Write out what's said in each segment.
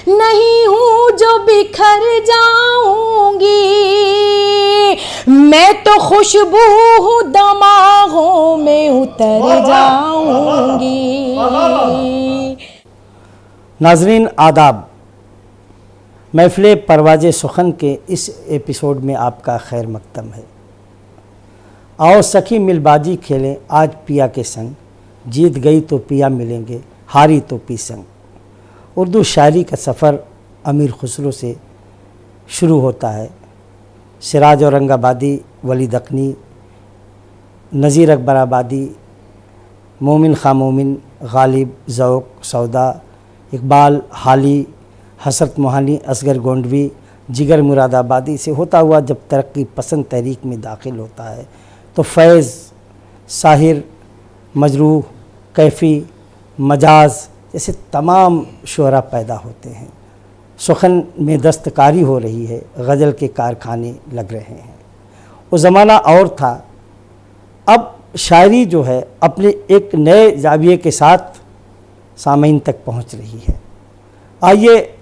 नहीं हूँ जो बिखर जाऊंगी, मैं तो खुशबू हूँ दमागों में उतर जाऊंगी। नाजरीन आदाब, महफिल परवाज़े सुखन के इस एपिसोड में आपका खैर मकदम है। आओ सखी मिलबाजी खेलें आज पिया के संग, जीत गई तो पिया मिलेंगे, हारी तो पी संग। उर्दू शायरी का सफ़र अमीर खुसरो से शुरू होता है। सिराज औरंगाबादी, वली दक्नी, नज़ीर अकबराबादी, मोमिन खां मोमिन, गालिब, ज़ौक़, सौदा, इकबाल, हाली, हसरत मोहानी, असगर गोंडवी, जिगर मुरादाबादी से होता हुआ जब तरक्की पसंद तहरीक में दाखिल होता है तो फैज़, साहिर, मजरूह, कैफ़ी, मजाज जैसे तमाम शुअरा पैदा होते हैं। सुखन में दस्तकारी हो रही है, गज़ल के कारखाने लग रहे हैं। वो ज़माना और था। अब शायरी जो है अपने एक नए जाविये के साथ सामीन तक पहुंच रही है। आइए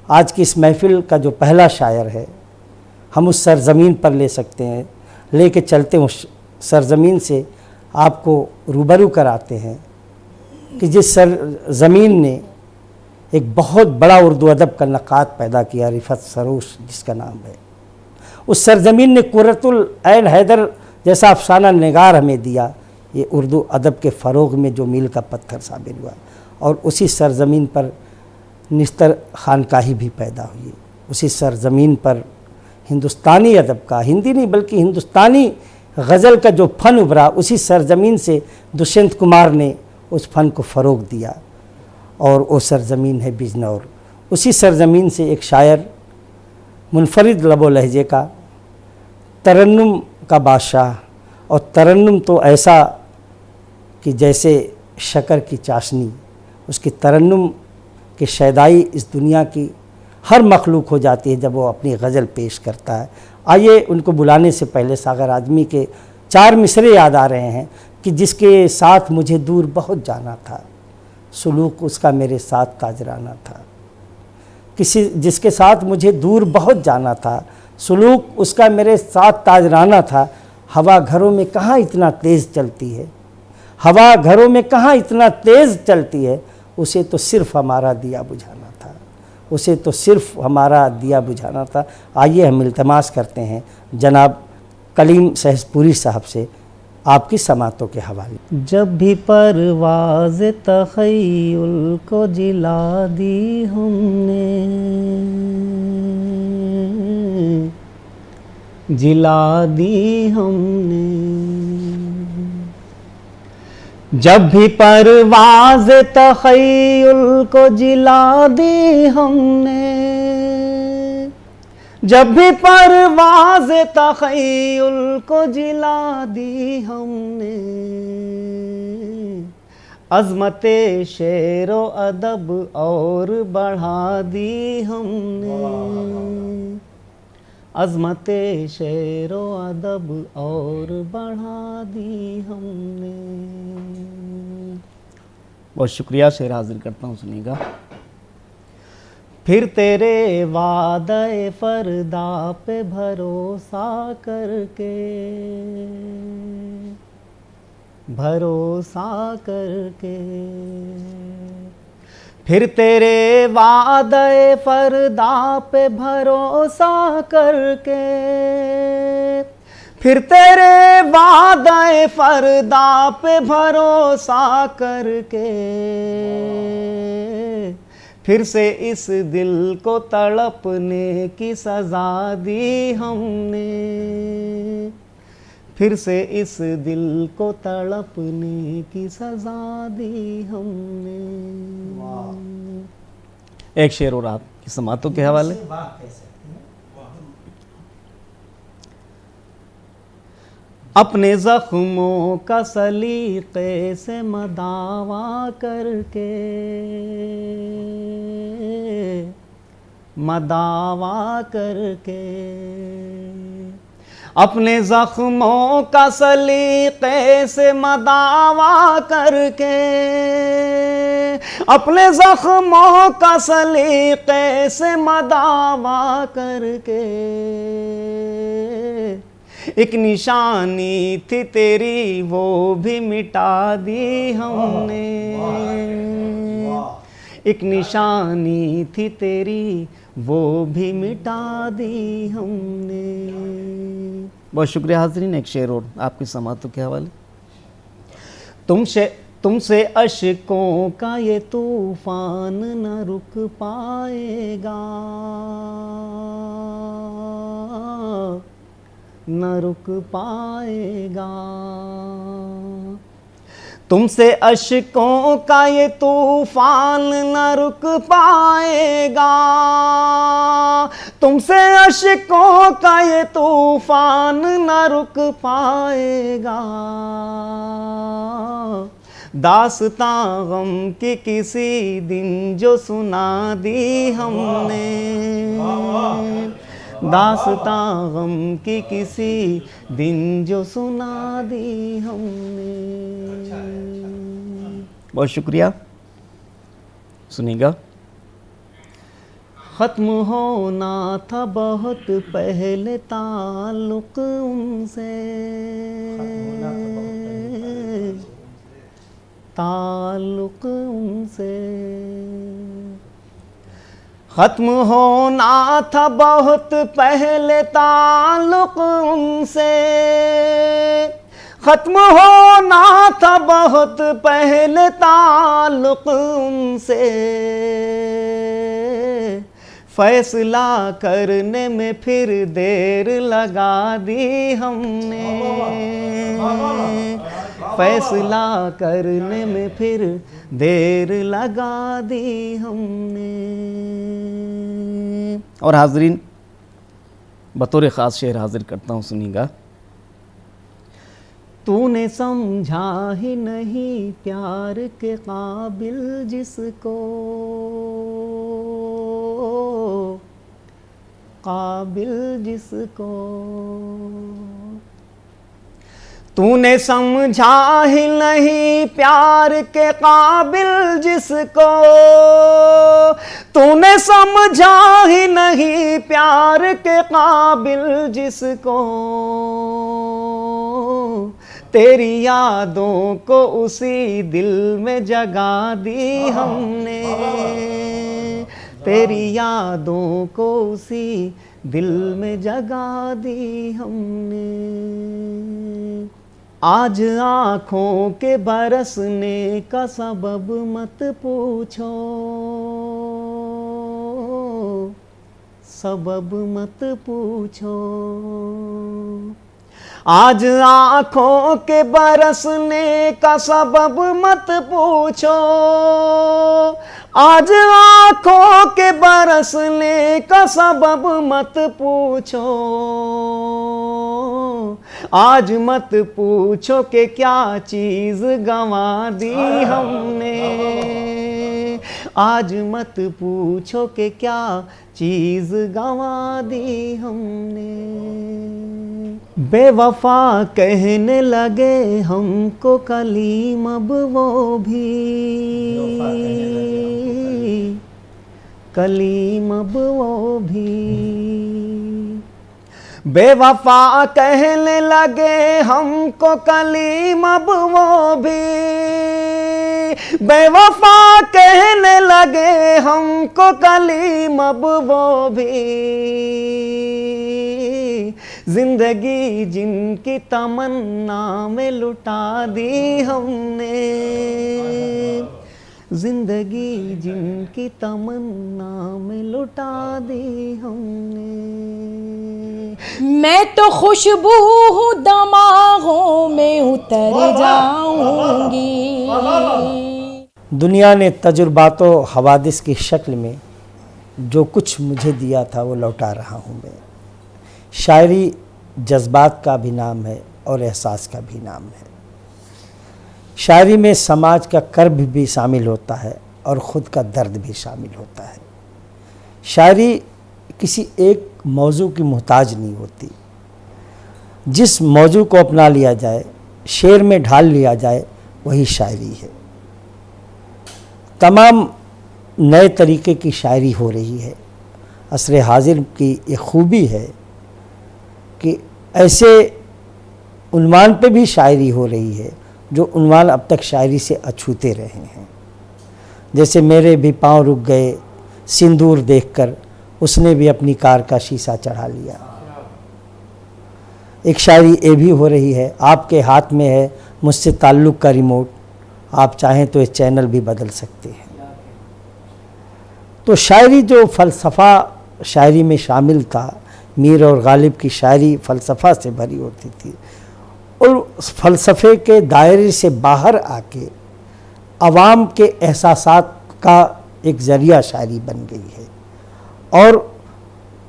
आज की इस महफ़िल का जो पहला शायर है, हम उस सरज़मीन पर ले सकते हैं, लेके चलते हैं उस सरज़मीन से, आपको रूबरू कराते हैं कि जिस सरज़मीन ने एक बहुत बड़ा उर्दू अदब का नक़ाद पैदा किया, रिफ़त सरोश जिसका नाम है। उस सरज़मीन ने कुर्रतुल ऐन हैदर जैसा अफसाना निगार हमें दिया। ये उर्दू अदब के फ़रोग़ में जो मील का पत्थर साबित हुआ। और उसी सरज़मीन पर निस्तर खानकाही भी पैदा हुई। उसी सरज़मीन पर हिंदुस्तानी अदब का, हिंदी नहीं बल्कि हिंदुस्तानी गज़ल का जो फ़न उभरा, उसी सरज़मीन से दुष्यंत कुमार ने उस फ़न को फ़रोग़ दिया। और वो सरज़मीन है बिजनौर। उसी सरज़मीन से एक शायर, मुनफरिद लबो लहजे का, तरन्नुम का बादशाह, और तरन्नुम तो ऐसा कि जैसे शक्कर की चाशनी, उसकी तरन्नुम की शैदाई इस दुनिया की हर मखलूक हो जाती है जब वो अपनी गज़ल पेश करता है। आइए उनको बुलाने से पहले सागर आज़मी के 4 मिसरे याद आ रहे हैं कि जिसके साथ मुझे दूर बहुत जाना था, सुलूक उसका मेरे साथ ताजराना था। जिसके साथ मुझे दूर बहुत जाना था, सुलूक उसका मेरे साथ ताजराना था। हवा घरों में कहाँ इतना तेज़ चलती है, हवा घरों में कहाँ इतना तेज़ चलती है, उसे तो सिर्फ़ हमारा दिया बुझाना था, उसे तो सिर्फ़ हमारा दिया बुझाना था। आइए हम इल्तमास करते हैं जनाब कलीम सहसपुरी साहब से आपकी समातों के हवाले। जब भी परवाज़ तख़य्युल को जिला दी हमने, जिला दी हमने। जब भी परवाज़ तख़य्युल को जिला दी हमने, जब भी परवाज़ तख़य्युल को जिला दी हमने, अज़मते शेरो अदब और बढ़ा दी हमने, अज़मते शेरो अदब और बढ़ा दी हमने। बहुत शुक्रिया, शेर हाजिर करता हूँ, सुनिएगा। फिर तेरे वादे फ़रदा पे भरोसा करके, भरोसा करके, फिर तेरे वादे फ़रदा पे भरोसा करके, फिर तेरे वादे फ़रदा पे भरोसा करके, फिर से इस दिल को तड़पने की सज़ा दी हमने, फिर से इस दिल को तड़पने की सज़ा दी हमने। एक शेर और आपकी समातों के हवाले। अपने ज़ख्मों का सलीक़े से मदावा करके, मदावा करके, अपने ज़ख्मों का सलीक़े से मदावा करके, अपने जख्मों का सलीके से मदावा करके। एक निशानी थी तेरी वो भी मिटा दी हमने, एक निशानी थी तेरी वो भी मिटा दी हमने। बहुत शुक्रिया हाज़रीन। एक शेर और आपकी समातों के हवाले। तुमसे अशकों का ये तूफान न रुक पाएगा, न रुक पाएगा। तुमसे अशकों का ये तूफान न रुक पाएगा, तुमसे अशकों का ये तूफान न रुक पाएगा। दास्तां गम की किसी दिन जो सुना दी हमने, दास्तां गम की किसी दिन जो सुना दी हमने। बहुत शुक्रिया। सुनिएगा। ख़त्म होना था बहुत पहले ताल्लुक़ उनसे, ताल्लुक़ उनसे। ख़त्म होना था बहुत पहले ताल्लुक़ उनसे, ख़त्म होना था बहुत पहले ताल्लुक़ उनसे। फ़ैसला करने में फिर देर लगा दी हमने, फ़ैसला करने में फिर देर लगा दी हमने। और हाज़रीन, बतौर ख़ास शेर हाज़िर करता हूँ, सुनिएगा। तूने समझा ही नहीं प्यार के काबिल जिसको, काबिल जिसको। तूने समझा ही नहीं प्यार के काबिल जिसको, तूने समझा ही नहीं प्यार के काबिल जिसको। तेरी यादों को उसी दिल में जगा दी हमने, तेरी यादों को उसी दिल में जगा दी हमने। आज आँखों के बरसने का सबब मत पूछो, सबब मत पूछो। आज आँखों के बरसने का सबब मत पूछो, आज आँखों के बरसने का सबब मत पूछो। आज मत पूछो कि क्या चीज़ गंवा दी हमने, आज मत पूछो कि क्या चीज़ गंवा दी हमने। बेवफा कहने लगे हमको कलीम अब वो भी, कलीम अब वो भी। बेवफा कहने लगे हमको कलीम अब वो भी, बेवफा कहने लगे हमको कलीम अब वो भी। जिंदगी जिनकी तमन्ना में लुटा दी हमने, जिंदगी जिनकी तमन्ना में लुटा दी हमने। मैं तो खुशबू हूँ दमागों में उतर जाऊंगी। दुनिया ने तजुर्बातो हवादिस की शक्ल में जो कुछ मुझे दिया था वो लौटा रहा हूँ मैं। शायरी जज्बात का भी नाम है और एहसास का भी नाम है। शायरी में समाज का कर्ब भी शामिल होता है और ख़ुद का दर्द भी शामिल होता है। शायरी किसी एक मौजू की मोहताज नहीं होती। जिस मौजू को अपना लिया जाए, शेर में ढाल लिया जाए, वही शायरी है। तमाम नए तरीके की शायरी हो रही है। असर हाजिर की ये खूबी है कि ऐसे उन्वान पे भी शायरी हो रही है जो उन्वान अब तक शायरी से अछूते रहे हैं। जैसे मेरे भी पाँव रुक गए सिंदूर देखकर, उसने भी अपनी कार का शीशा चढ़ा लिया। एक शायरी ये भी हो रही है, आपके हाथ में है मुझसे ताल्लुक़ का रिमोट, आप चाहें तो ये चैनल भी बदल सकते हैं। तो शायरी जो फ़लसफ़ा शायरी में शामिल था, मीर और गालिब की शायरी फ़लसफ़ा से भरी होती थी, और उस फ़लसफ़े के दायरे से बाहर आके आवाम के एहसासात का एक ज़रिया शायरी बन गई है। और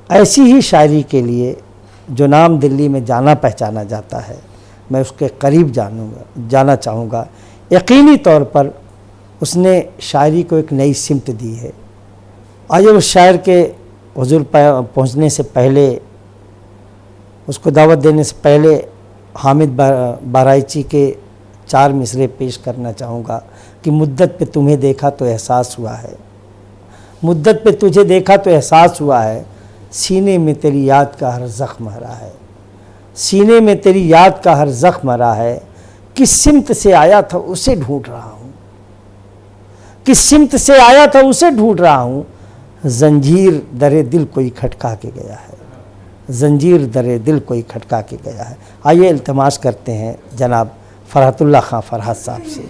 ऐसी ही शायरी के लिए जो नाम दिल्ली में जाना पहचाना जाता है, मैं उसके करीब जाना चाहूँगा। यकीनी तौर पर उसने शायरी को एक नई सिमत दी है। आज उस शायर के हुजूर पहुँचने से पहले, उसको दावत देने से पहले हामिद बहराइची के 4 मिसरे पेश करना चाहूँगा कि मुद्दत पे तुम्हें देखा तो एहसास हुआ है, मुद्दत पे तुझे देखा तो एहसास हुआ है, सीने में तेरी याद का हर ज़ख्म हरा है, सीने में तेरी याद का हर ज़ख्म हरा है, किस सिमत से आया था उसे ढूंढ रहा हूँ, किस सिमत से आया था उसे ढूंढ रहा हूँ, जंजीर दरे दिल कोई खटका के गया है, जंजीर दरे दिल कोई खटका के गया है। आइए इल्तमास करते हैं जनाब फ़रहतुल्लाह खां फ़रहाद साहब से,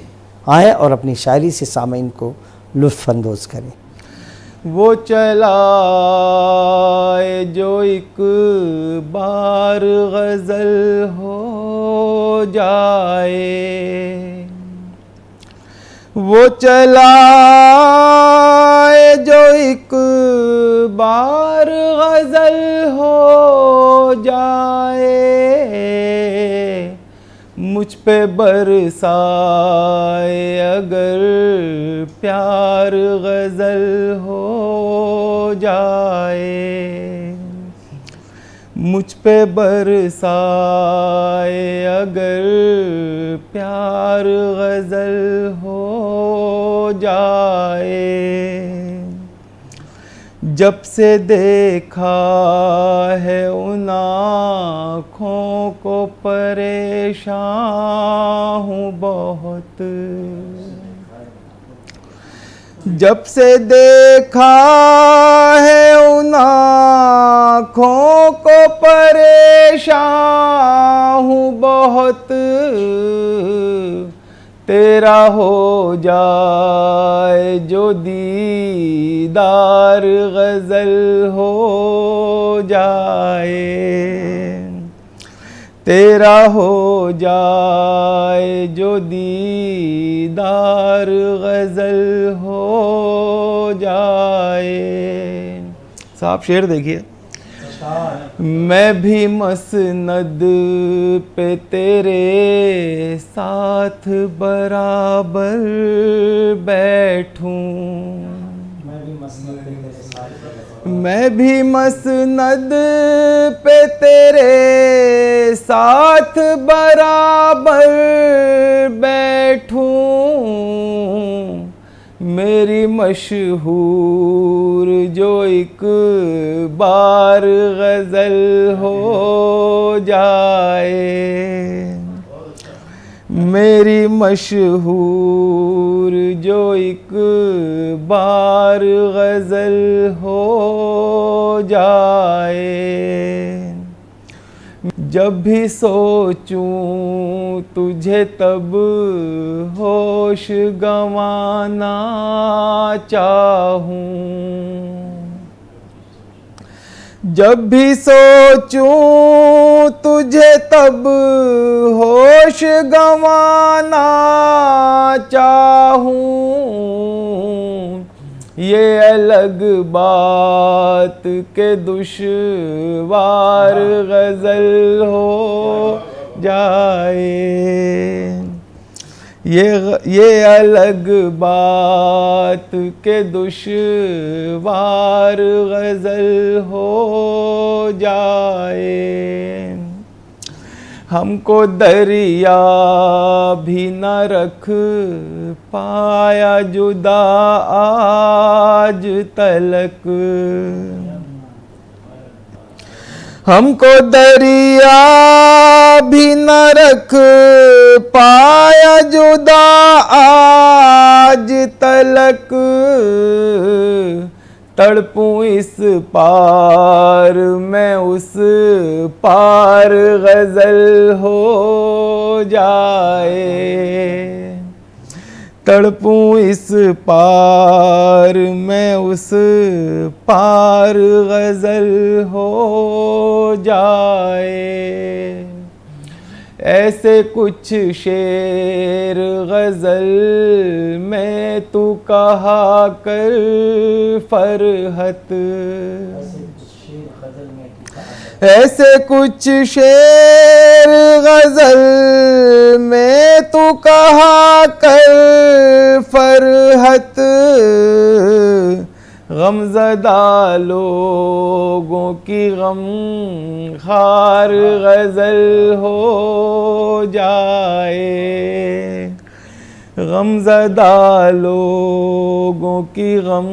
आएँ और अपनी शायरी से सामीन को लुत्फ़ अंदोज करें। वो चला जो एक बार गज़ल हो जाए, वो चला जो एक बार गज़ल हो जाए, मुझ पे बरसाए अगर प्यार गज़ल हो जाए, मुझ पे बरसाए अगर प्यार गज़ल हो जाए, जब से देखा है उन आँखों को परेशान हूँ बहुत, जब से देखा है उन आँखों को परेशान हूँ बहुत, तेरा हो जाए जो दीदार गज़ल हो जाए, तेरा हो जाए जो दीदार गज़ल हो जाए। साहब शेर देखिए, मैं भी मसनद पे तेरे साथ बराबर बैठूं, मैं भी मसनद पे तेरे साथ बराबर बैठूं, मेरी मशहूर जो एक बार गज़ल हो जाए, मेरी मशहूर जो एक बार गज़ल हो जाए, जब भी सोचूं तुझे तब होश गंवाना चाहूं, जब भी सोचूं तुझे तब होश गंवाना चाहूं, ये अलग बात के दुश्वार गज़ल हो जाए, ये अलग बात के दुश्वार गज़ल हो जाए, हमको दरिया भी न रख पाया जुदा आज तलक, हमको दरिया भी न रख पाया जुदा आज तलक, तड़पूं इस पार मैं उस पार गज़ल हो जाए, तड़पूं इस पार मैं उस पार गज़ल हो जाए। ऐसे कुछ शेर गज़ल में तू कहा कर फरहत, ऐसे कुछ शेर गज़ल में तू कहा कर फरहत, गमज़दा लोगों की गम खार गज़ल हो जाए, गमज़दा लोगों की गम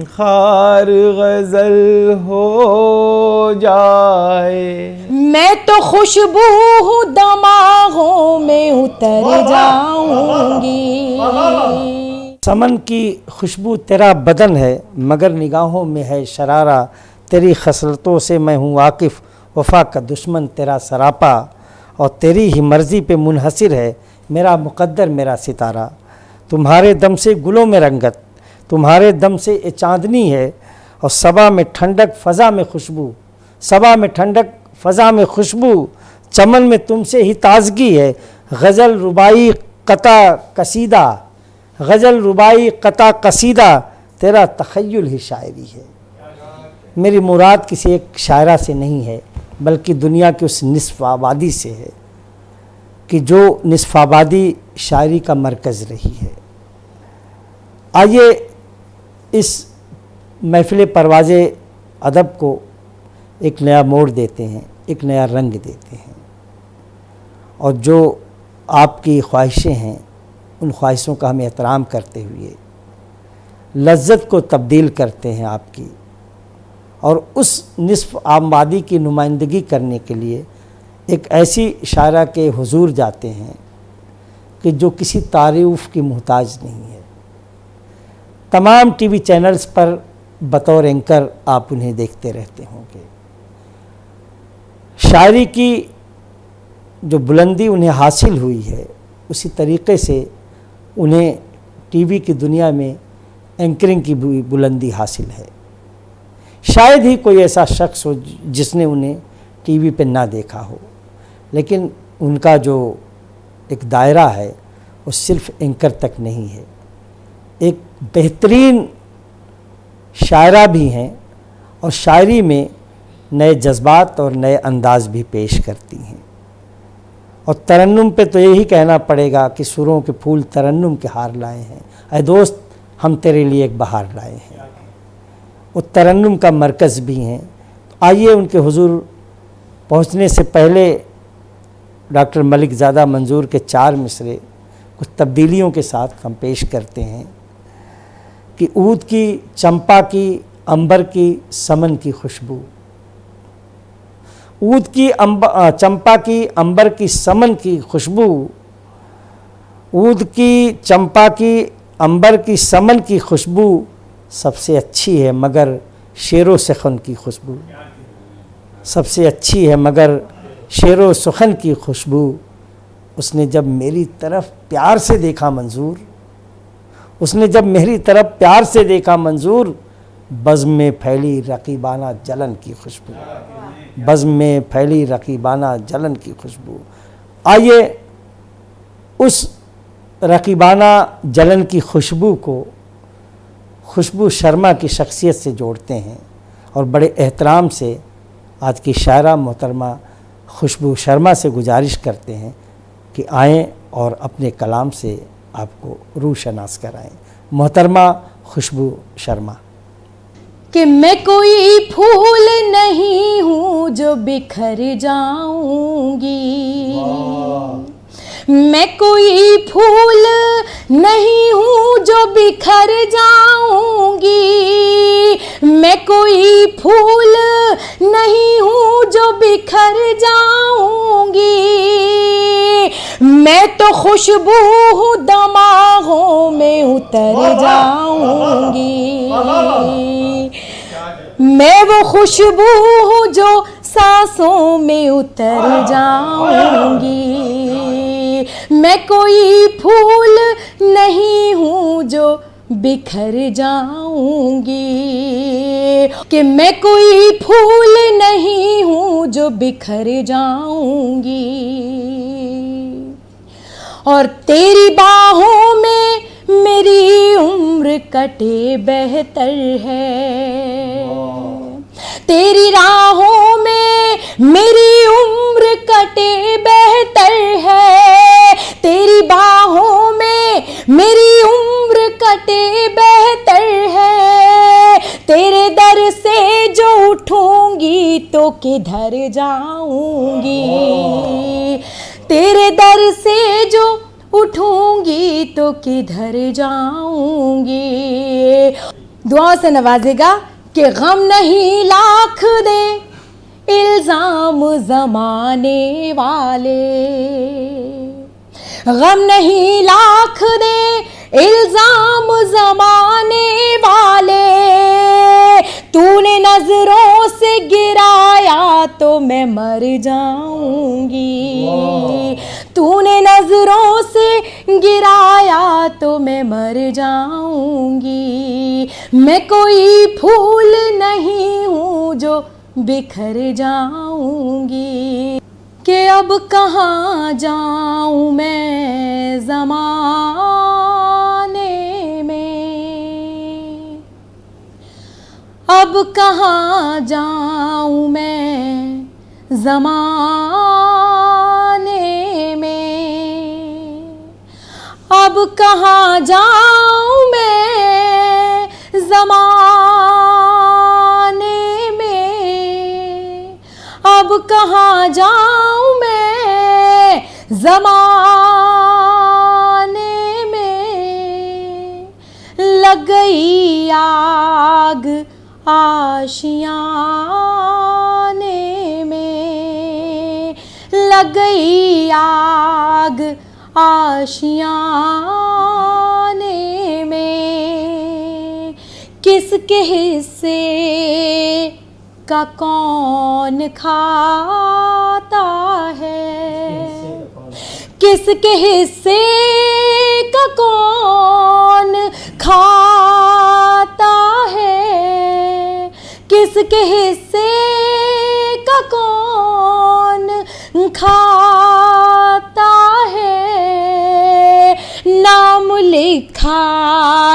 खार गज़ल हो जाए। मैं तो खुशबू हूँ दमागों में उतर जाऊंगी। समन की खुशबू तेरा बदन है मगर निगाहों में है शरारा, तेरी खसलतों से मैं हूँ वाकिफ़, वफ़ा का दुश्मन तेरा सरापा, और तेरी ही मर्ज़ी पे मुनहसिर है मेरा मुक़द्दर मेरा सितारा। तुम्हारे दम से गुलों में रंगत, तुम्हारे दम से ये चांदनी है, और सबा में ठंडक फ़ज़ा में खुशबू, सबा में ठंडक फ़ज़ा में खुशबू, चमन में तुमसे ही ताज़गी है। गज़ल रुबाई कता कसीदा, गज़ल रुबाई कता कसीदा, तेरा तख़य्युल ही शायरी है। मेरी मुराद किसी एक शायरा से नहीं है बल्कि दुनिया की उस निस्फ़ आबादी से है कि जो निस्फ़ आबादी शायरी का मरकज़ रही है। आइए इस महफ़िल परवाज़ अदब को एक नया मोड़ देते हैं, एक नया रंग देते हैं, और जो आपकी ख्वाहिशें हैं उन ख्वाहिशों का हम एहतराम करते हुए लज्जत को तब्दील करते हैं आपकी, और उस निस्फ़ आबादी की नुमाइंदगी करने के लिए एक ऐसी शायरा के हुजूर जाते हैं कि जो किसी तारीफ़ की मोहताज नहीं है। तमाम टीवी चैनल्स पर बतौर एंकर आप उन्हें देखते रहते होंगे। शायरी की जो बुलंदी उन्हें हासिल हुई है उसी तरीक़े से उन्हें टीवी की दुनिया में एंकरिंग की भी बुलंदी हासिल है। शायद ही कोई ऐसा शख्स हो जिसने उन्हें टीवी पे ना देखा हो, लेकिन उनका जो एक दायरा है वो सिर्फ एंकर तक नहीं है, एक बेहतरीन शायरा भी हैं और शायरी में नए जज्बात और नए अंदाज भी पेश करती हैं। और तरन्नुम पे तो यही कहना पड़ेगा कि सुरों के फूल तरन्नुम के हार लाए हैं, ऐ दोस्त हम तेरे लिए एक बहार लाए हैं। वो तरन्नुम का मरकज़ भी हैं। आइए उनके हुजूर पहुंचने से पहले डॉक्टर मलिक ज़ादा मंजूर के 4 मिसरे कुछ तब्दीलियों के साथ हम पेश करते हैं कि ऊद की, चंपा की, अंबर की, समन की खुशबू, ऊद की, चंपा की, अंबर की, समन की खुशबू, ऊद की, चंपा की, अंबर की, समन की खुशबू सबसे अच्छी है मगर शेरो सुखन की खुशबू, सबसे अच्छी है मगर शेरो सुखन की खुशबू। उसने जब मेरी तरफ प्यार से देखा मंजूर, उसने जब मेरी तरफ प्यार से देखा मंजूर, बज़्म में फैली रकीबाना जलन की खुशबू, बज़्म में फैली रकीबाना जलन की खुशबू। आइए उस रकीबाना जलन की खुशबू को खुशबू शर्मा की शख्सियत से जोड़ते हैं और बड़े एहतराम से आज की शायरा मोहतरमा खुशबू शर्मा से गुजारिश करते हैं कि आएँ और अपने कलाम से आपको रूह शनास कराएँ। मोहतरमा खुशबू शर्मा। कि मैं कोई फूल नहीं हूँ जो बिखर जाऊंगी, मैं कोई फूल नहीं हूँ जो बिखर जाऊंगी, मैं कोई फूल नहीं हूँ जो बिखर जाऊंगी, मैं तो खुशबू हूँ दमागों में उतर जाऊंगी, मैं वो खुशबू हूँ जो सांसों में उतर जाऊंगी, मैं कोई फूल नहीं हूँ जो बिखर जाऊंगी, कि मैं कोई फूल नहीं हूँ जो बिखर जाऊंगी, और तेरी बाहों में मेरी उम्र कटे बेहतर है, तेरी राहों में मेरी उम्र कटे बेहतर है, तेरी बाहों में मेरी उम्र कटे बेहतर है, तेरे दर से जो उठूंगी तो किधर जाऊंगी, तेरे दर से जो उठूंगी तो किधर जाऊंगी। दुआओं से नवाजेगा कि गम नहीं लाख दे इल्जाम जमाने वाले, गम नहीं लाख दे इल्जाम जमाने वाले, तूने नजरों से गिराया तो मैं मर जाऊंगी, तूने नजरों से गिराया तो मैं मर जाऊंगी, मैं कोई फूल नहीं हूँ जो बिखर जाऊंगी, कि अब कहाँ जाऊँ मैं ज़माने में, अब कहाँ जाऊँ मैं ज़माने में, अब कहाँ जाऊँ मैं ज़माने में, अब कहाँ जाऊँ मैं ज़माने में, लग गई आग आशियाने में, लग गई आग आशियाने में, किसके हिस्से का कौन खाता है, किसके हिस्से का कौन खाता है, किसके हिस्से का कौन खाता है, नाम लिखा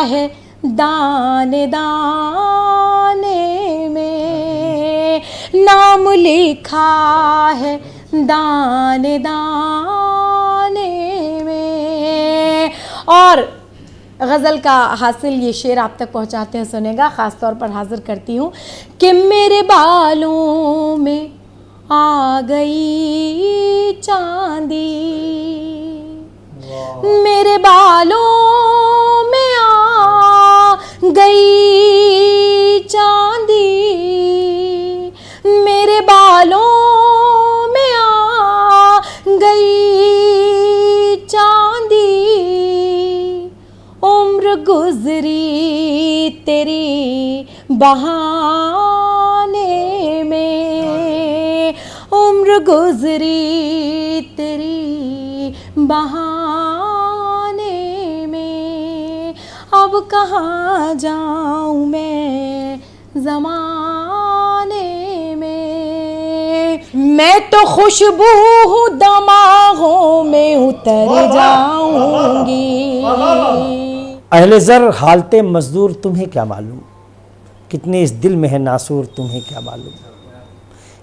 है दाने दाने में, नाम लिखा है दाने दाने में। और गज़ल का हासिल ये शेर आप तक पहुंचाते हैं, सुनेगा। ख़ास तौर पर हाजिर करती हूँ कि मेरे बालों में आ गई चांदी, मेरे बालों में आ गई चांदी, मेरे बालों में आ गई चांदी, उम्र गुजरी तेरी बहाने में, उम्र गुजरी तेरी बहाने में, अब कहाँ जाऊँ मैं ज़माने में, मैं तो खुशबू हूँ दमागों में उतर जाऊंगी। अहले ज़र हालते मज़दूर तुम्हें क्या मालूम, कितने इस दिल में है नासूर तुम्हें क्या मालूम,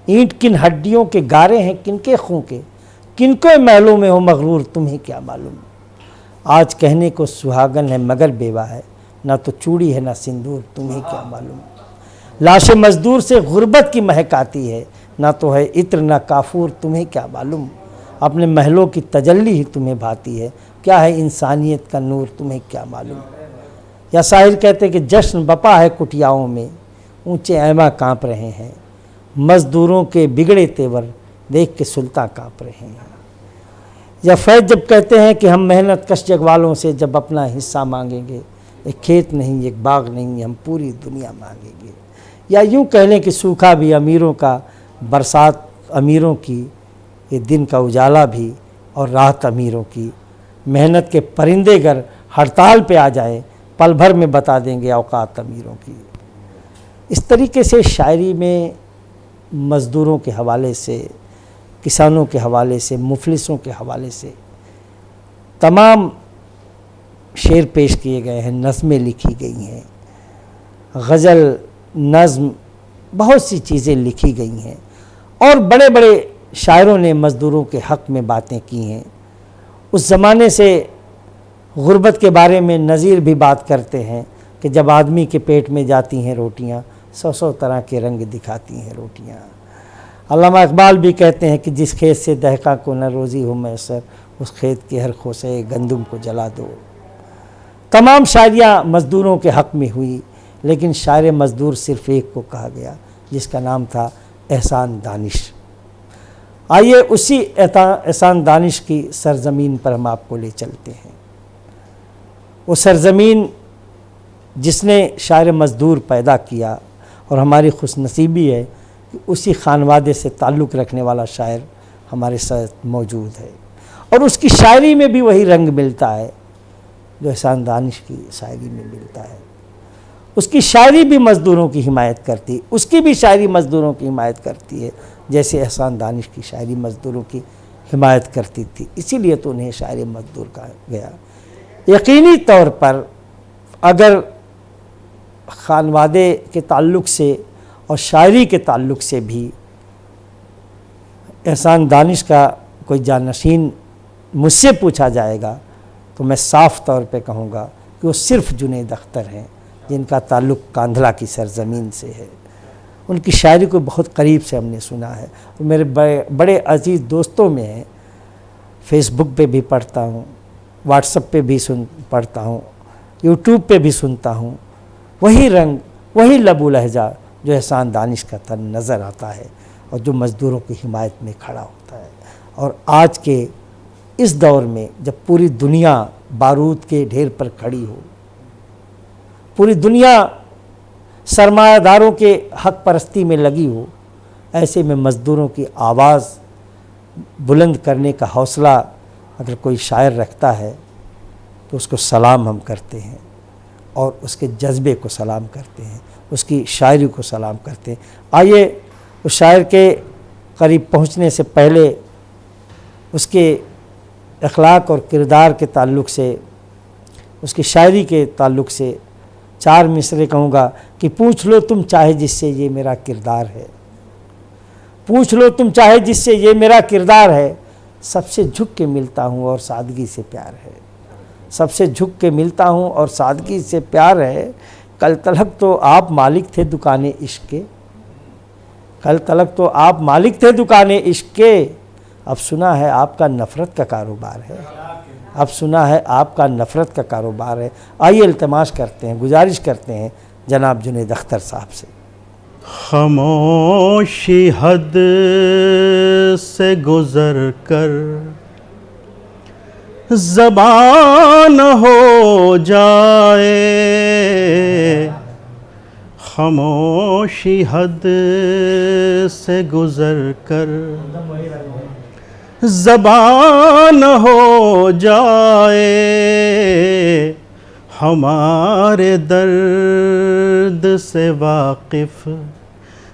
ईंट किन हड्डियों के गारे हैं किनके खूं के, किनको महलों में हो मगरूर तुम्हें क्या मालूम, आज कहने को सुहागन है मगर बेवा है, ना तो चूड़ी है ना सिंदूर तुम्हें क्या मालूम, लाश मजदूर से गुर्बत की महक आती है, ना तो है इत्र ना काफूर तुम्हें क्या मालूम, अपने महलों की तजल्ली ही तुम्हें भाती है, क्या है इंसानियत का नूर तुम्हें क्या मालूम। या शाहिर कहते कि जश्न बपा है कुटियाओं में, ऊंचे ऐमा कांप रहे हैं, मजदूरों के बिगड़े तेवर देख के सुल्तान कांप रहे हैं। या फैज जब कहते हैं कि हम मेहनत कश जग वालों से जब अपना हिस्सा मांगेंगे, एक खेत नहीं एक बाग नहीं हम पूरी दुनिया मांगेंगे। या यूँ कह लें कि सूखा भी अमीरों का, बरसात अमीरों की, ये दिन का उजाला भी और रात अमीरों की, मेहनत के परिंदे गर हड़ताल पे आ जाए पल भर में बता देंगे औकात अमीरों की। इस तरीके से शायरी में मज़दूरों के हवाले से, किसानों के हवाले से, मुफलिसों के हवाले से तमाम शेर पेश किए गए हैं, नज़में लिखी गई हैं, गज़ल नज़्म बहुत सी चीज़ें लिखी गई हैं और बड़े बड़े शायरों ने मज़दूरों के हक़ में बातें की हैं। उस ज़माने से गुर्बत के बारे में नज़ीर भी बात करते हैं कि जब आदमी के पेट में जाती हैं रोटियां, 100 तरह के रंग दिखाती हैं रोटियां। अल्लामा इकबाल भी कहते हैं कि जिस खेत से दहका को न रोज़ी हो मैसर, उस खेत के हर खोसे गंदुम को जला दो। तमाम शायरियाँ मज़दूरों के हक़ में हुई, लेकिन शायर मज़दूर सिर्फ़ एक को कहा गया जिसका नाम था एहसान दानिश। आइए उसी एहसान दानिश की सरज़मीन पर हम आपको ले चलते हैं। वो सरज़मीन जिसने शायर मज़दूर पैदा किया, और हमारी खुशनसीबी है कि उसी खानवादे से ताल्लुक़ रखने वाला शायर हमारे साथ मौजूद है, और उसकी शायरी में भी वही रंग मिलता है जो एहसान दानिश की शायरी में मिलता है। उसकी शायरी भी मज़दूरों की हिमायत करती, उसकी भी शायरी मज़दूरों की हिमायत करती है, जैसे एहसान दानिश की शायरी मज़दूरों की हिमायत करती थी। इसीलिए तो उन्हें शायर मज़दूर कहा गया। यकीनी तौर पर अगर खानवादे के ताल्लुक़ से और शायरी के ताल्लुक़ से भी एहसान दानिश का कोई जानशीन मुझसे पूछा जाएगा तो मैं साफ़ तौर पे कहूँगा कि वो सिर्फ़ जुनैद अख्तर हैं, जिनका ताल्लुक़ कांधला की सरज़मीन से है। उनकी शायरी को बहुत करीब से हमने सुना है, और मेरे बड़े अजीज़ दोस्तों में है। फेसबुक पे भी पढ़ता हूँ, व्हाट्सएप पे भी पढ़ता हूँ, यूट्यूब पे भी सुनता हूँ। वही रंग, वही लबू लहजा जो एहसान दानिश का था नज़र आता है, और जो मज़दूरों की हिमायत में खड़ा होता है। और आज के इस दौर में जब पूरी दुनिया बारूद के ढेर पर खड़ी हो, पूरी दुनिया सरमायादारों के हक परस्ती में लगी हो, ऐसे में मज़दूरों की आवाज़ बुलंद करने का हौसला अगर कोई शायर रखता है तो उसको सलाम हम करते हैं, और उसके जज्बे को सलाम करते हैं, उसकी शायरी को सलाम करते हैं। आइए उस शायर के करीब पहुंचने से पहले उसके अखलाक और किरदार के ताल्लुक़ से, उसकी शायरी के ताल्लुक़ से 4 मिसरे कहूँगा कि पूछ लो तुम चाहे जिससे ये मेरा किरदार है, पूछ लो तुम चाहे जिससे ये मेरा किरदार है, सबसे झुक के मिलता हूँ और सादगी से प्यार है, सबसे झुक के मिलता हूँ और सादगी से प्यार है। कल तलक तो आप मालिक थे दुकाने इश्क के, कल तलक तो आप मालिक थे दुकाने इश्क के, अब सुना है आपका नफ़रत का कारोबार है, अब सुना है आपका नफ़रत का कारोबार है। आइए इल्तमास करते हैं, गुजारिश करते हैं जनाब जुनैद अख्तर साहब से। खामोशी हद से गुज़र कर ज़बान हो जाए, खामोशी हद से गुज़र कर ज़बान हो जाए, हमारे दर्द से वाकिफ़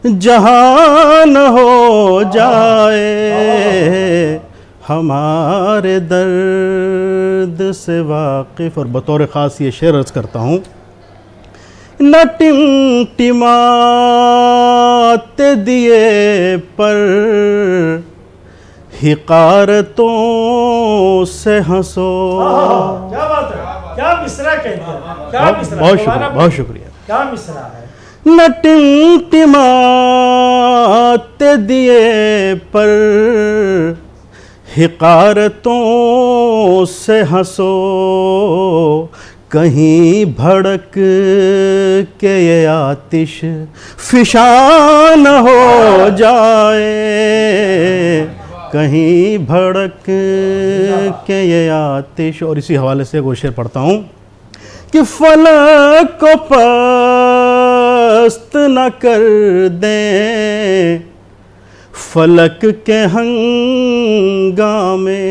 जहान हो जाए, हमारे दर्द से वाकिफ़। और बतौर ख़ास ये शेर अर्ज़ करता हूँ। न टिमटिमाते दिए पर हिकारतों से हंसो। क्या बात है, क्या मिसरा कहते हैं, क्या मिसरा, बहुत शुक्रिया, बहुत शुक्रिया। क्या मिसरा है। न टिमटिमाते दिए पर हिकारतों से हंसो, कहीं भड़क के ये आतिश फिशान हो जाए, कहीं भड़क के ये आतिश। और इसी हवाले से एक शेर पढ़ता हूँ कि फलक को पस्त न कर दें फलक के हंगामे,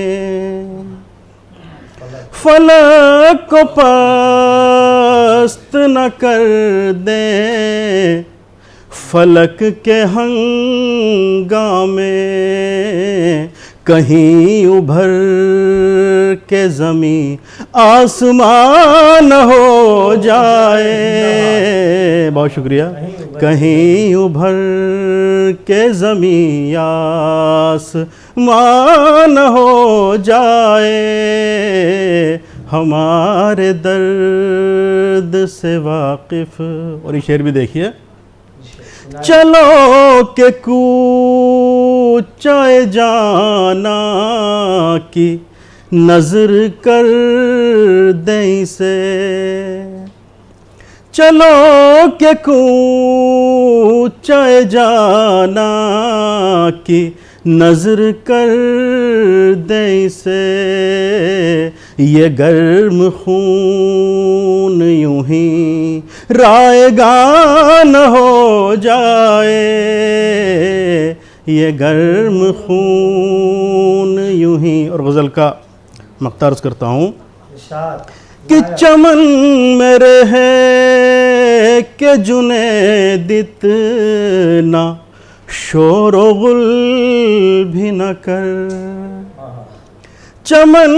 फलक को पस्त न कर दें फलक के हंगामे, कहीं उभर के ज़मीं आसमान हो जाए। बहुत शुक्रिया। कहीं उभर के ज़मीं आसमान हो जाए, हमारे दर्द से वाकिफ़। और ये शेर भी देखिए, चलो के कूचाए जाना की नजर कर दें से, चलो के कूचाए जाना की नजर कर दें से, ये गर्म खून यूं ही रायगान हो जाए, ये गर्म खून यूं ही। और गज़ल का मख्तार्ज करता हूँ कि चमन में रहे के जुनैद इतना शोर व गुल भी न कर, चमन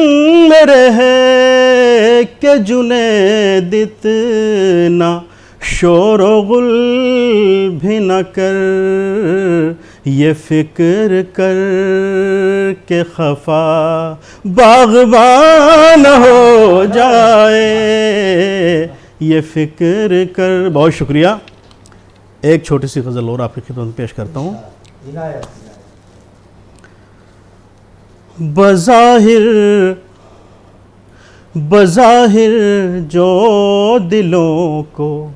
में रहे के जुनैद इतना शोर व गुल भी न कर, ये फिक्र कर के खफा बाग़बान हो जाए, ये फिक्र कर। बहुत शुक्रिया। एक छोटी सी गज़ल और आपकी खिदमत में पेश करता हूँ। बज़ाहिर जो दिलों को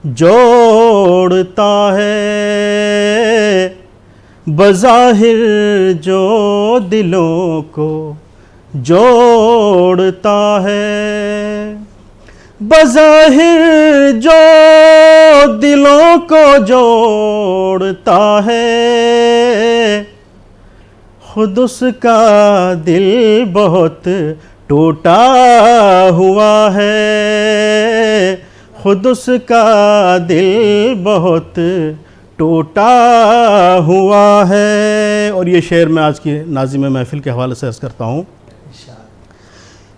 जोड़ता है, बज़ाहिर जो दिलों को जोड़ता है, बज़ाहिर जो दिलों को जोड़ता है, खुद उसका दिल बहुत टूटा हुआ है, खुद उसका दिल बहुत टूटा हुआ है। और ये शेर मैं आज की नाज़िम महफिल के हवाले से अर्ज़ करता हूँ।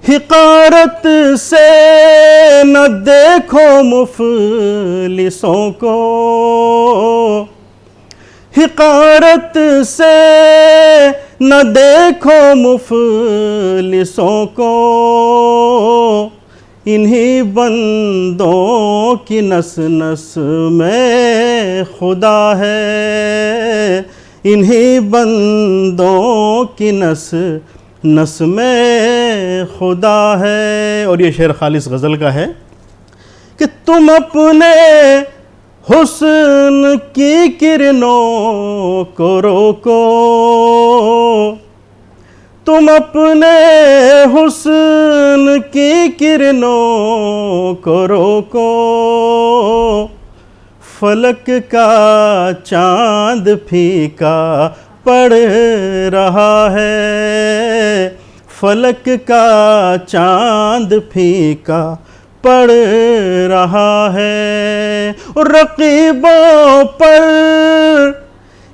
हिकारत से न देखो मुफलिसों को, हिकारत से न देखो मुफलिसों को, इन्हीं बंदों की नस नस में खुदा है, इन्हीं बंदों की नस नस में खुदा है। और ये शेर खालिस गज़ल का है कि तुम अपने हुस्न की किरणों को रोको, तुम अपने हुस्न की किरणों को रोको, फलक का चांद फीका पड़ रहा है, फलक का चांद फीका पड़ रहा है। और रकीबों पर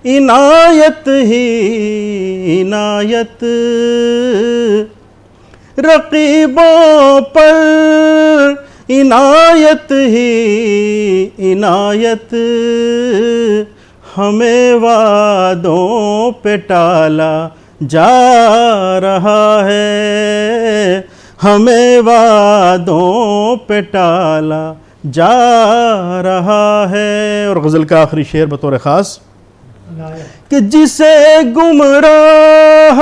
इनायत ही इनायत, रकीबों पर इनायत ही इनायत, हमें वादों पे टाला जा रहा है, हमें वादों पे टाला जा रहा है। और गज़ल का आखिरी शेर बतौर ख़ास कि जिसे गुमराह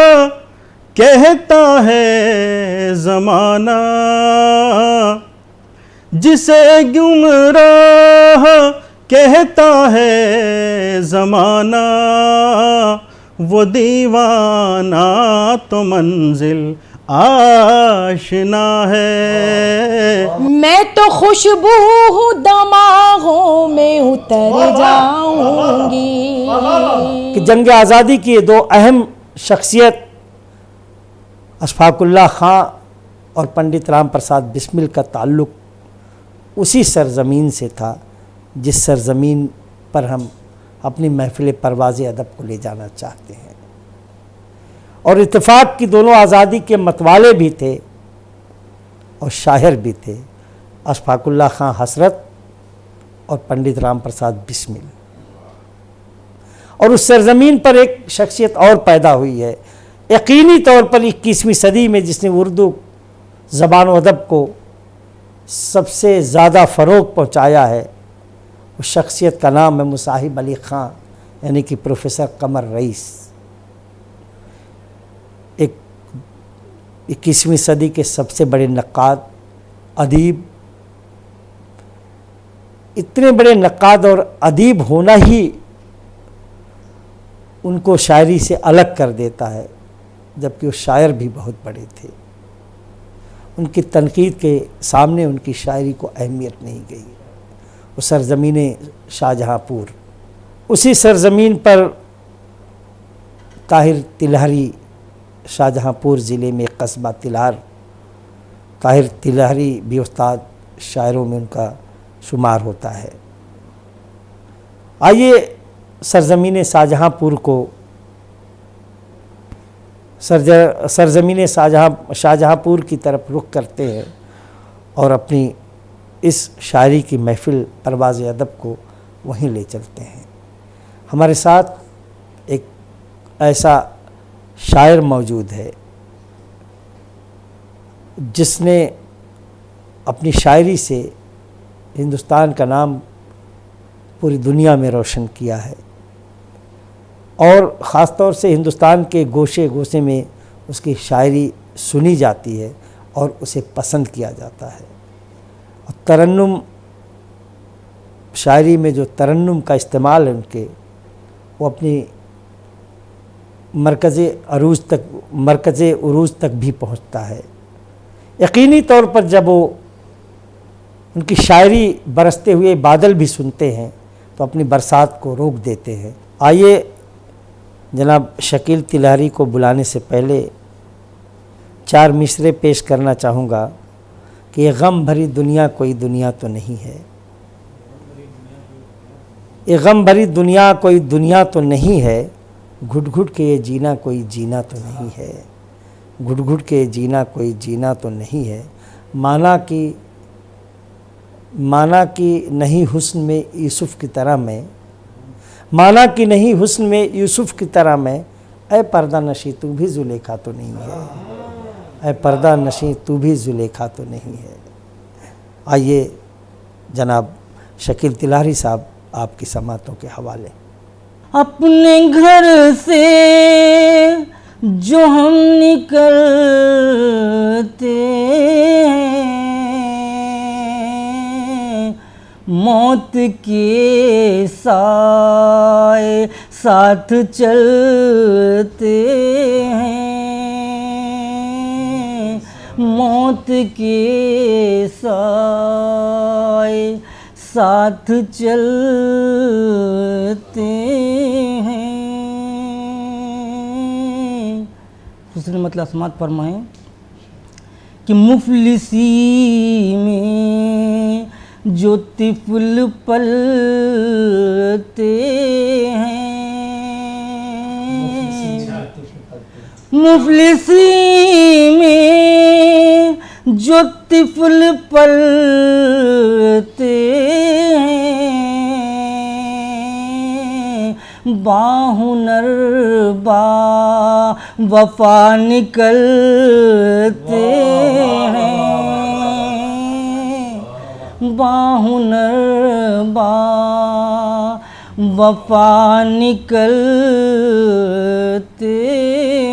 कहता है ज़माना, जिसे गुमराह कहता है ज़माना, वो दीवाना तो मंजिल आशना है। मैं तो खुशबू हूँ दमागों में उतर जाऊंगी। कि जंग आज़ादी की ये दो अहम शख्सियत अशफाकुल्लाह खां और पंडित राम प्रसाद बिस्मिल का ताल्लुक़ उसी सरज़मीन से था जिस सरज़मीन पर हम अपनी महफ़िल परवाज़ अदब को ले जाना चाहते हैं। और इत्तेफाक की दोनों आज़ादी के मतवाले भी थे और शायर भी थे, अशफाकुल्लाह खां हसरत और पंडित राम प्रसाद बिस्मिल। और उस सरज़मीन पर एक शख्सियत और पैदा हुई है यकीनी तौर पर 21वीं सदी में, जिसने उर्दू ज़बान व अदब को सबसे ज़्यादा फ़रोग़ पहुँचाया है। उस शख्सियत का नाम है मुसाहिब अली ख़ां, यानी कि प्रोफेसर कमर रईस। एक 21वीं सदी के सबसे बड़े नक्काद, अदीब। इतने बड़े नक्काद और अदीब होना ही उनको शायरी से अलग कर देता है, जबकि वो शायर भी बहुत बड़े थे। उनकी तनकीद के सामने उनकी शायरी को अहमियत नहीं गई। वो सरज़मीन शाहजहाँपुर, उसी सरज़मीन पर ताहिर तिलहरी, शाहजहाँपुर ज़िले में एक कस्बा तिलार, ताहिर तिलहरी भी उस्ताद शायरों में उनका शुमार होता है। आइए सरज़मीन शाहजहाँपुर को, सरज़मीन शाहजहाँपुर की तरफ रुख करते हैं और अपनी इस शायरी की महफ़िल परवाज़ अदब को वहीं ले चलते हैं। हमारे साथ एक ऐसा शायर मौजूद है जिसने अपनी शायरी से हिंदुस्तान का नाम पूरी दुनिया में रोशन किया है और ख़ास तौर से हिंदुस्तान के गोशे गोशे में उसकी शायरी सुनी जाती है और उसे पसंद किया जाता है। और तरन्नुम, शायरी में जो तरन्नुम का इस्तेमाल है उनके, वो अपनी मरकज़ उरूज तक भी पहुंचता है। यकीनी तौर पर जब वो उनकी शायरी बरसते हुए बादल भी सुनते हैं तो अपनी बरसात को रोक देते हैं। आइए जनाब शकील तिलहरी को बुलाने से पहले 4 मिसरे पेश करना चाहूँगा कि ये गम भरी दुनिया कोई दुनिया तो नहीं है, ये गम भरी दुनिया कोई दुनिया तो नहीं है, घुट घुट के ये जीना कोई जीना तो नहीं है, घुट घुट के ये जीना कोई जीना तो नहीं है। माना कि नहीं हुस्न में यूसुफ की तरह मैं, माना कि नहीं हुस्न में यूसुफ की तरह मैं, ऐ पर्दा नशी तू भी जुलेखा तो नहीं है, ऐ पर्दा नशी तू भी जुलेखा तो नहीं है। आइए जनाब शकील तिलहरी साहब आपकी समातों के हवाले। अपने घर से जो हम निकलते हैं, मौत के साए साथ चलते हैं, मौत के साए साथ चलते हैं। दूसरे मतलब समात फरमाएं कि मुफलिसी में जो तिफल पलते हैं, मुफलिसी में जो तिफल पलते हैं, बाहुनर बा वफा निकलते हैं, बाहुनर बा वफा निकलते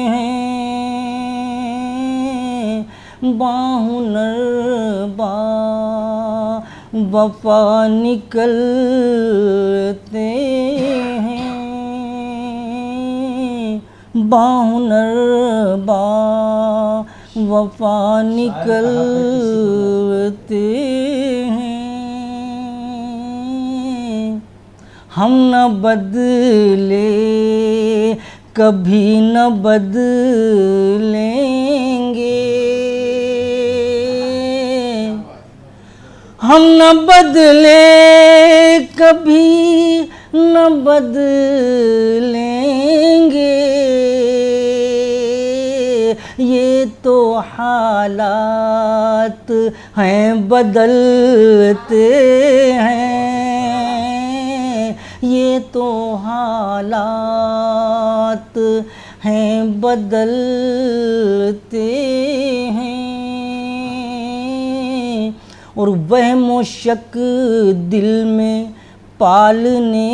हैं, बाहुनर बा वफा निकलते हैं, बाहुनर बा वफा निकलते हैं। हम न बदले कभी न बदलेंगे, हम न बदले कभी न बदलेंगे, ये तो हालात हैं बदलते हैं, ये तो हालात हैं बदलते हैं। और वहम शक दिल में पालने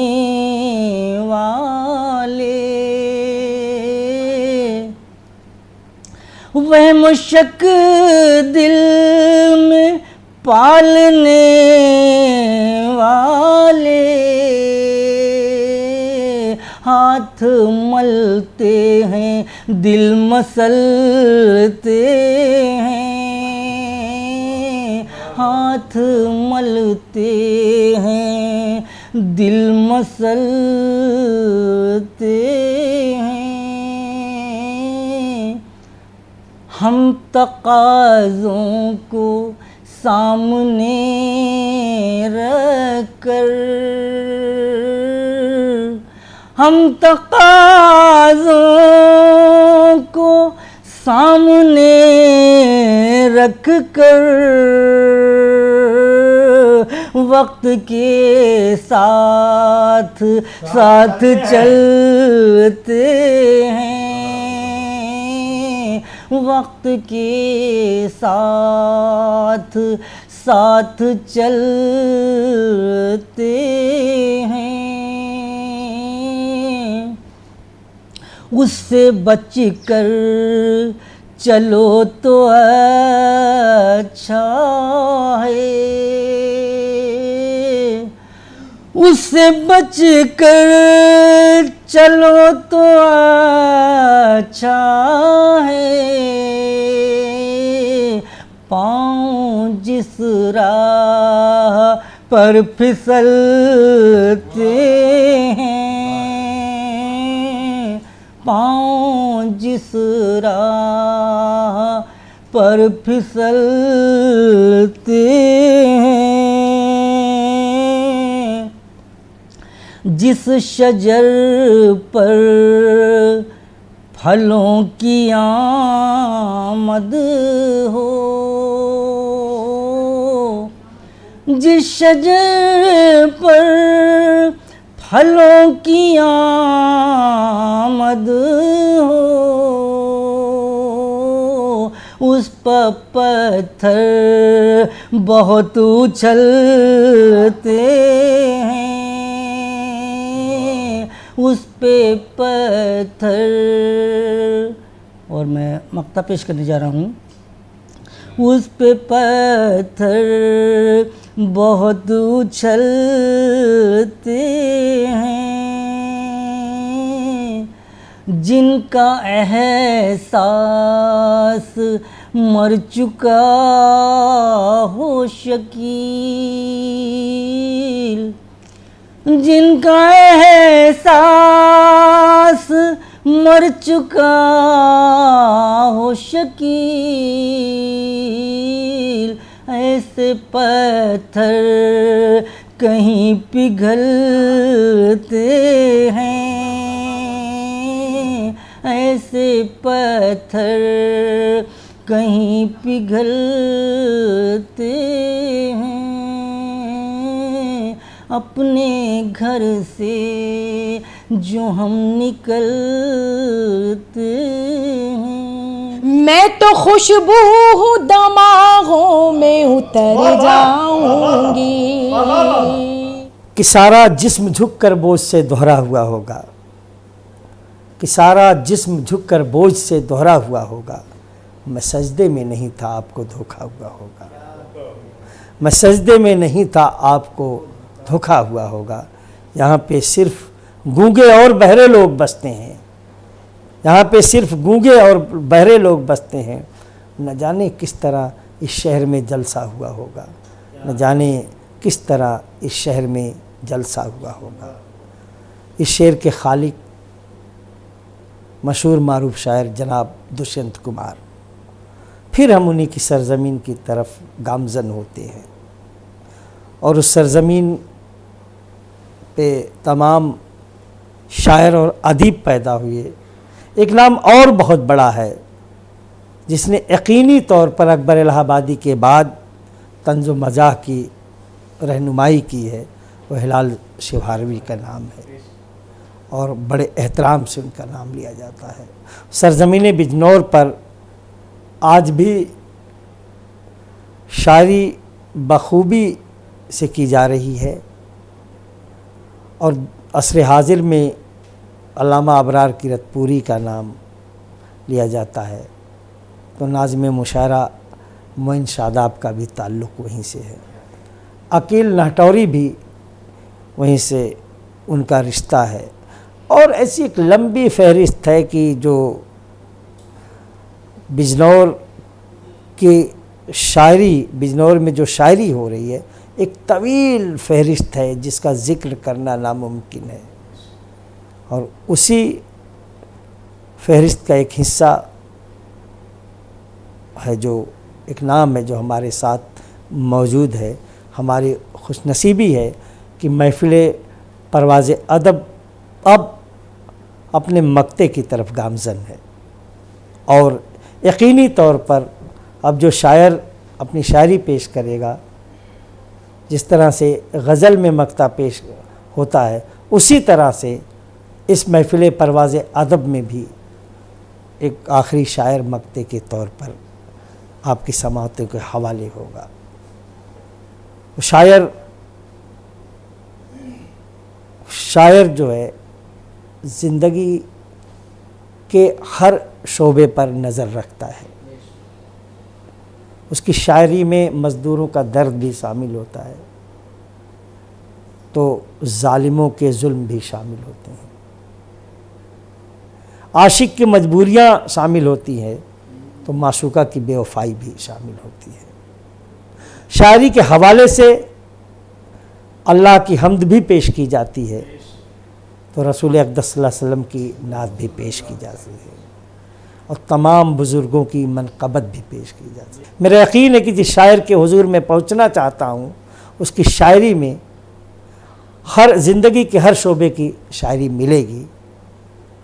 वाले, वहम शक दिल में पालने वाले, हाथ मलते हैं दिल मसलते हैं, हाथ मलते हैं दिल मसलते हैं। हम तकाज़ों को सामने रखकर, हम तकाज़ों को सामने रख कर वक्त के साथ साथ चलते हैं, वक्त के साथ साथ चलते हैं। उससे बच कर चलो तो अच्छा है, उससे बच कर चलो तो अच्छा है। पाँव जिस राह पर फिसलते हैं, पाँव जिस राह पर फिसलते हैं, जिस शजर पर फलों की आमद हो, जिस शजर पर फलों की आमद हो, उस पर पत्थर बहुत उछलते हैं, उस पे पत्थर। और मैं मक्ता पेश करने जा रहा हूँ। उस पे पत्थर बहुत उछलते हैं, जिनका एहसास मर चुका हो शकील, जिनका एहसास मर चुका हो शकील, ऐसे पत्थर कहीं पिघलते हैं, ऐसे पत्थर कहीं पिघलते हैं। अपने घर से जो हम निकलते हैं। मैं तो खुशबू हूँ दमागों में उतर जाऊंगी। कि सारा जिस्म झुककर बोझ से दोहरा हुआ होगा, कि सारा जिस्म झुककर बोझ से दोहरा हुआ होगा। मैं सजदे में नहीं था आपको धोखा हुआ होगा, मैं सजदे में नहीं था आपको धोखा हुआ होगा। यहाँ पे सिर्फ गूंगे और बहरे लोग बसते हैं, यहाँ पे सिर्फ गूंगे और बहरे लोग बसते हैं। न जाने किस तरह इस शहर में जलसा हुआ होगा, न जाने किस तरह इस शहर में जलसा हुआ होगा। इस शेर के खालिक मशहूर मारूफ शायर जनाब दुष्यंत कुमार। फिर हम उन्हीं की सरज़मीन की तरफ गामज़न होते हैं और उस सरज़मीन पे तमाम शायर और अदीब पैदा हुए। एक नाम और बहुत बड़ा है जिसने यकीनी तौर पर अकबर इलाहाबादी के बाद तंज़ व मज़ाह की रहनुमाई की है, वह हिलाल शिवहारवी का नाम है और बड़े एहतराम से उनका नाम लिया जाता है। सरज़मीन बिजनौर पर आज भी शायरी बखूबी से की जा रही है और असर हाजिर में अल्लामा अबरार किरतपुरी का नाम लिया जाता है, तो नाज़िम मुशायरा मोइन शादाब का भी ताल्लुक़ वहीं से है। अकील नाहटौरी भी वहीं से उनका रिश्ता है और ऐसी एक लंबी फहरिस्त है कि जो बिजनौर की शायरी, बिजनौर में जो शायरी हो रही है, एक तवील फहरिस्त है जिसका ज़िक्र करना नामुमकिन है। और उसी फहरिस्त का एक हिस्सा है, जो एक नाम है जो हमारे साथ मौजूद है। हमारी खुशनसीबी है कि महफ़िल परवाज़ अदब अब अपने मक्ते की तरफ गामज़न है और यकीनी तौर पर अब जो शायर अपनी शायरी पेश करेगा, जिस तरह से गज़ल में मक्ता पेश होता है, उसी तरह से इस महफ़िल परवाज़ अदब में भी एक आखिरी शायर मक्ते के तौर पर आपकी समाअतों के हवाले होगा। शायर जो है ज़िंदगी के हर शोबे पर नज़र रखता है। उसकी शायरी में मज़दूरों का दर्द भी शामिल होता है, तो ज़ालिमों के जुल्म भी शामिल होते हैं। आशिक की मजबूरियाँ शामिल होती हैं, तो माशूका की बेवफाई भी शामिल होती है। शायरी के हवाले से अल्लाह की हम्द भी पेश की जाती है, तो रसूल अक़दस सल्लल्लाहु अलैहि वसल्लम की नात भी पेश की जाती है और तमाम बुज़ुर्गों की मनक़बत भी पेश की जाती है। मेरा यकीन है कि जिस शायर के हुज़ूर में पहुँचना चाहता हूँ, उसकी शायरी में हर ज़िंदगी के हर शोबे की शायरी मिलेगी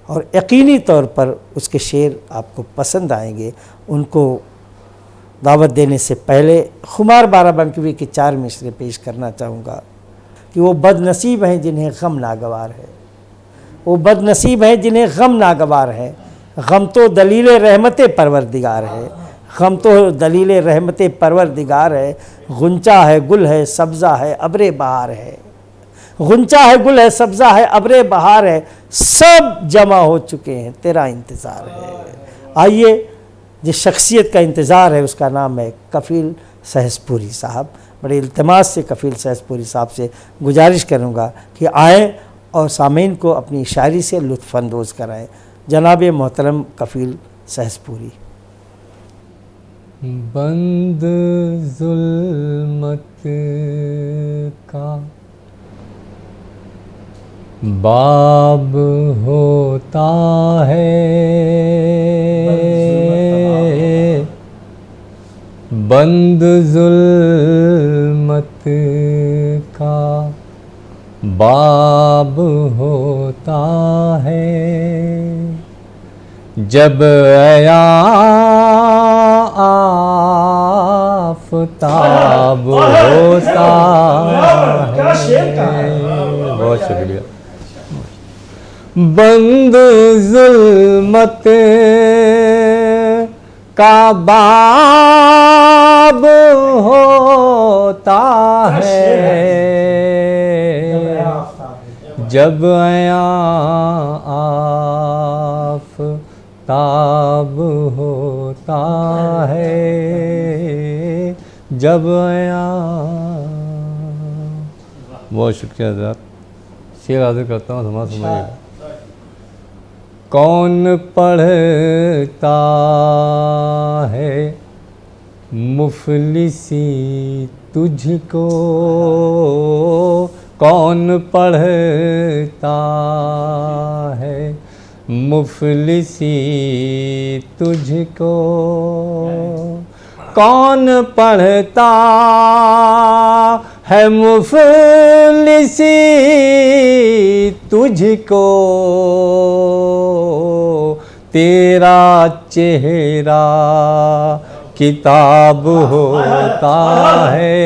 और यकीनी तौर पर उसके शेर आपको पसंद आएंगे। उनको दावत देने से पहले खुमार बाराबंकवी के 4 मिसरे पेश करना चाहूँगा कि वो बदनसीब हैं जिन्हें गम नागवार है, वो बदनसीब हैं जिन्हें गम नागवार है। गम तो दलील रहमत परवरदिगार है, गम तो दलील रहमत परवरदिगार है। गुंचा है गुल है सब्ज़ा है अब्रे बहार है, गुंचा है गुल है सब्ज़ा है अब्रे बहार है, सब जमा हो चुके हैं तेरा इंतज़ार है। आइए, जिस शख्सियत का इंतज़ार है उसका नाम है कफ़ील सहसपुरी साहब। बड़े इल्तिमास से कफ़ील सहसपुरी साहब से गुजारिश करूँगा कि आएँ और सामीन को अपनी शायरी से लुत्फ़ अंदोज़ कराएँ। जनाब मोहतरम कफ़ील सहसपुरी। बंद ज़ुल्मत का बाब होता है, बंद ज़ुल्मत का बाब होता है, जब आफ़ताब होता है। बहुत शुक्रिया। बंद ज़ुल्मत का बाब होता है जब आया आफ़ताब होता है, जब आया। बहुत शुक्रिया हज़रात। शेर हाज़िर करता हूँ, समाज समझिएगा। कौन पढ़ता है मुफलिसी तुझको, कौन पढ़ता है मुफलिसी तुझको, कौन पढ़ता है मुफलिसी तुझको, तेरा चेहरा किताब होता है,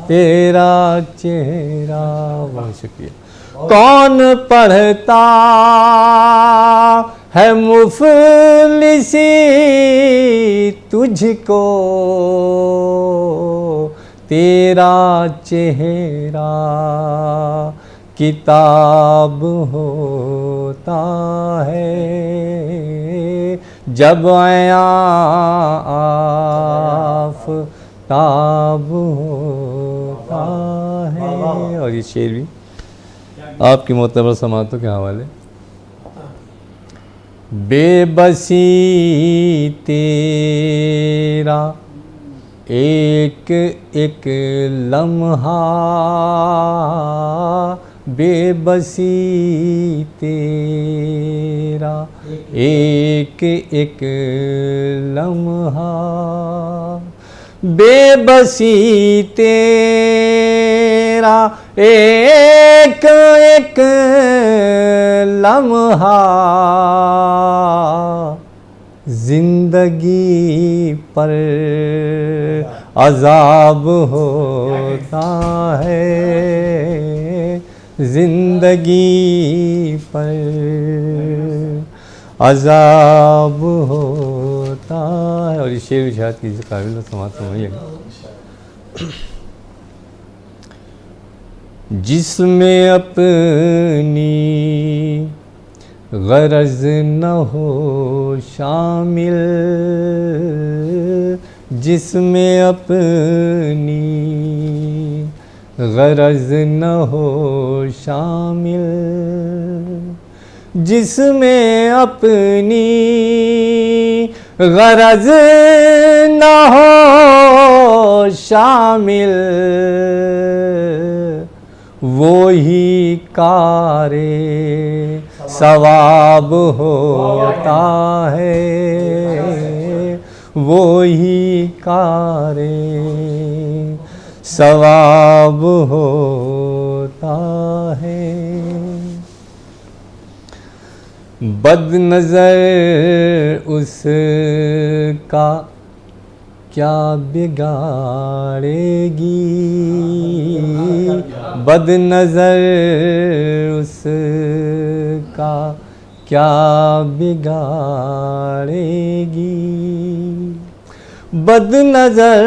तेरा चेहरा। बहुत शुक्रिया। कौन पढ़ता है मुफलिसी तुझको, तेरा चेहरा किताब होता है जब आया आफ़ताब होता है। और ये शेर भी आपकी मोतबर समातों के हवाले। बेबसी तेरा एक एक लम्हा, बेबसी तेरा एक एक लम्हा, बेबसी तेरा एक एक लम्हा, जिंदगी पर अज़ाब होता है, जिंदगी पर अज़ाब होता है। और ये शेर भी शायद किसी काबिल समाज समझिएगा। जिसमें अपनी गरज न हो शामिल, जिसमें अपनी गरज न हो शामिल, जिसमें अपनी गरज न हो शामिल, वो ही कारे सवाब होता है, वो ही कारे सवाब होता है। बदनज़र उसका क्या बिगाड़ेगी, बदनज़र उसका क्या बिगाड़ेगी, बदनज़र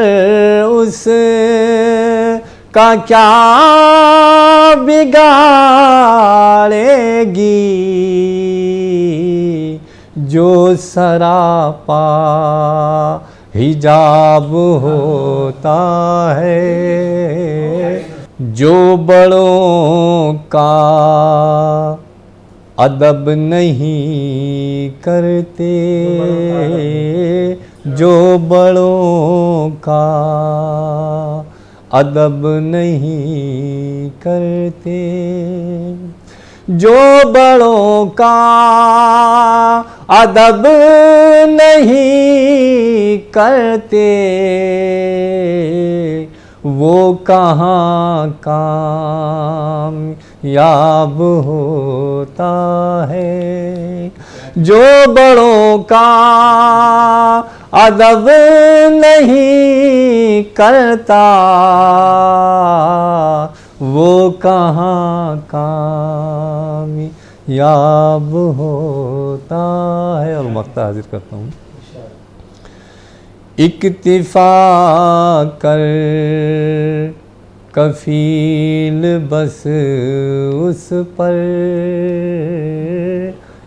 उसका क्या बिगाड़ेगी, जो सरापा हिजाब होता है, जो बड़ों का अदब नहीं करते, जो बड़ों का अदब नहीं करते, जो बड़ों का अदब नहीं करते, वो कहाँ कामयाब होता है, जो बड़ों का अदब नहीं करता, वो कहाँ याब होता है। और मक्ता हाजिर करता हूँ। इक्तिफा कर कफील बस उस पर,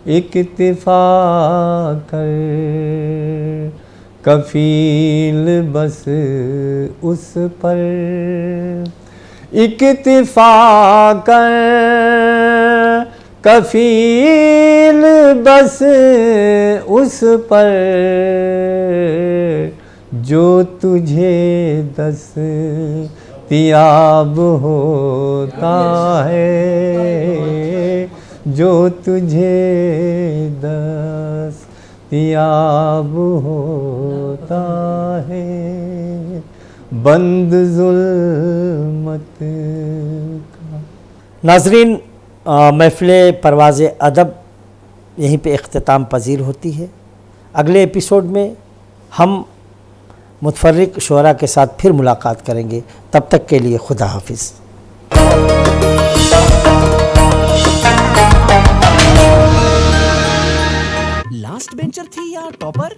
इक्तिफा कर कफील बस उस पर, इक्तिफा कर कफील बस उस पर, जो तुझे दस्तयाब होता है, जो तुझे दस्तयाब होता है। बंद जुल्मत का। नाजरीन, महफ़िल परवाज़ अदब यहीं पे इख्तिताम पजीर होती है। अगले एपिसोड में हम मुतफर्रिक शुअरा के साथ फिर मुलाकात करेंगे। तब तक के लिए खुदा हाफिज़। लास्ट बेंचर थी या टॉपर?